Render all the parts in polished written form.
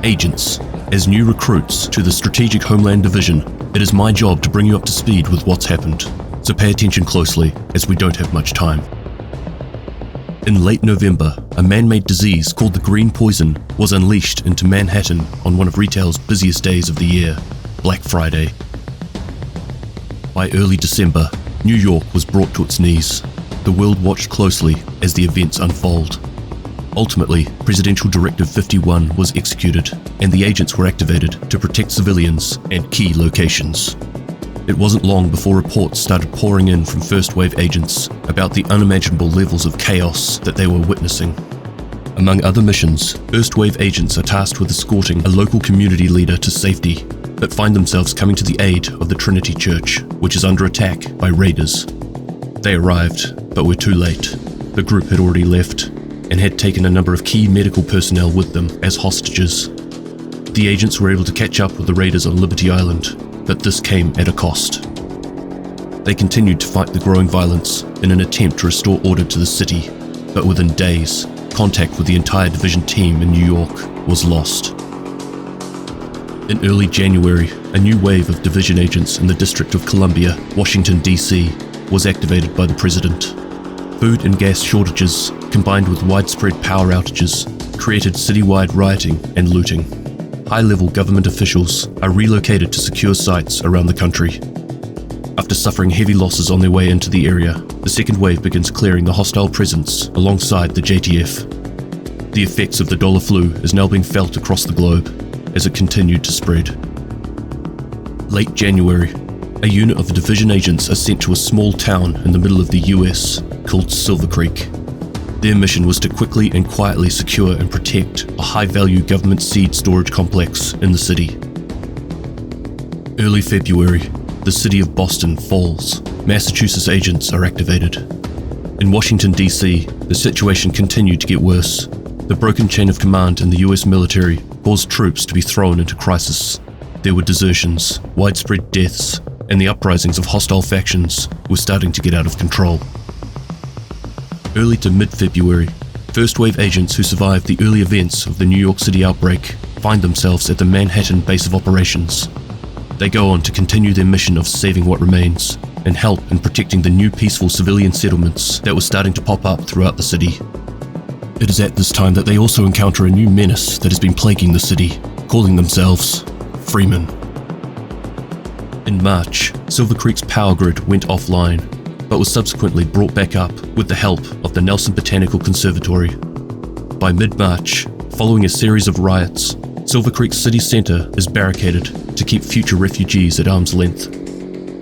Agents, as new recruits to the Strategic Homeland Division, it is my job to bring you up to speed with what's happened, so pay attention closely as we don't have much time. In late November, a man-made disease called the green poison was unleashed into Manhattan on one of retail's busiest days of the year, Black Friday. By early December, New York was brought to its knees. The world watched closely as the events unfold. Ultimately, Presidential Directive 51 was executed, and the agents were activated to protect civilians and key locations. It wasn't long before reports started pouring in from first-wave agents about the unimaginable levels of chaos that they were witnessing. Among other missions, first-wave agents are tasked with escorting a local community leader to safety, but find themselves coming to the aid of the Trinity Church, which is under attack by raiders. They arrived, but were too late. The group had already left, and had taken a number of key medical personnel with them as hostages. The agents were able to catch up with the raiders on Liberty Island, but this came at a cost. They continued to fight the growing violence in an attempt to restore order to the city, but within days, contact with the entire division team in New York was lost. In early January, a new wave of division agents in the District of Columbia, Washington, D.C., was activated by the president. Food and gas shortages, combined with widespread power outages, created citywide rioting and looting. High-level government officials are relocated to secure sites around the country. After suffering heavy losses on their way into the area, the second wave begins clearing the hostile presence alongside the JTF. The effects of the dollar flu is now being felt across the globe as it continued to spread. Late January, a unit of division agents are sent to a small town in the middle of the US called Silver Creek. Their mission was to quickly and quietly secure and protect a high-value government seed storage complex in the city. Early February, the city of Boston falls. Massachusetts agents are activated. In Washington, D.C., the situation continued to get worse. The broken chain of command in the US military caused troops to be thrown into crisis. There were desertions, widespread deaths, and the uprisings of hostile factions were starting to get out of control. Early to mid-February, first-wave agents who survived the early events of the New York City outbreak find themselves at the Manhattan base of operations. They go on to continue their mission of saving what remains and help in protecting the new peaceful civilian settlements that were starting to pop up throughout the city. It is at this time that they also encounter a new menace that has been plaguing the city, calling themselves Freemen. In March, Silver Creek's power grid went offline, but was subsequently brought back up with the help of the Nelson Botanical Conservatory. By mid-March, following a series of riots, Silver Creek city centre is barricaded to keep future refugees at arm's length.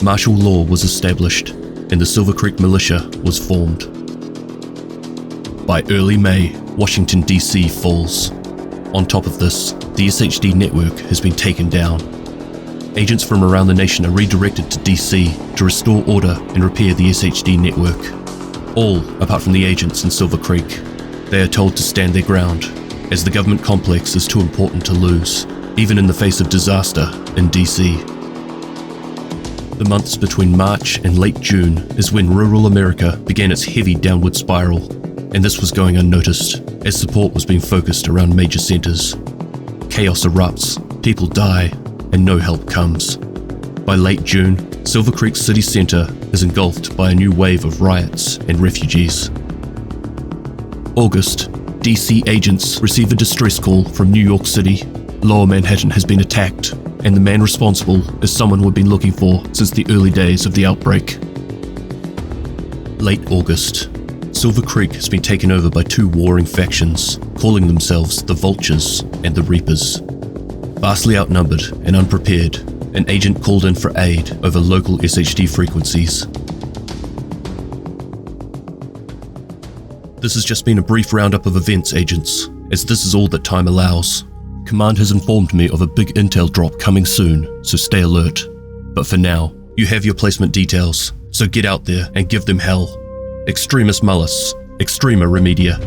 Martial law was established, and the Silver Creek militia was formed. By early May, Washington, D.C. falls. On top of this, the SHD network has been taken down. Agents from around the nation are redirected to DC to restore order and repair the SHD network. All apart from the agents in Silver Creek. They are told to stand their ground, as the government complex is too important to lose, even in the face of disaster in DC. The months between March and late June is when rural America began its heavy downward spiral, and this was going unnoticed, as support was being focused around major centers. Chaos erupts, people die, and no help comes. By late June, Silver Creek city centre is engulfed by a new wave of riots and refugees. August, DC agents receive a distress call from New York City. Lower Manhattan has been attacked, and the man responsible is someone we've been looking for since the early days of the outbreak. Late August, Silver Creek has been taken over by two warring factions, calling themselves the Vultures and the Reapers. Vastly outnumbered and unprepared, an agent called in for aid over local SHD frequencies. This has just been a brief roundup of events, agents, as this is all that time allows. Command has informed me of a big intel drop coming soon, so stay alert. But for now, you have your placement details, so get out there and give them hell. Extremis Malus, Extrema Remedia.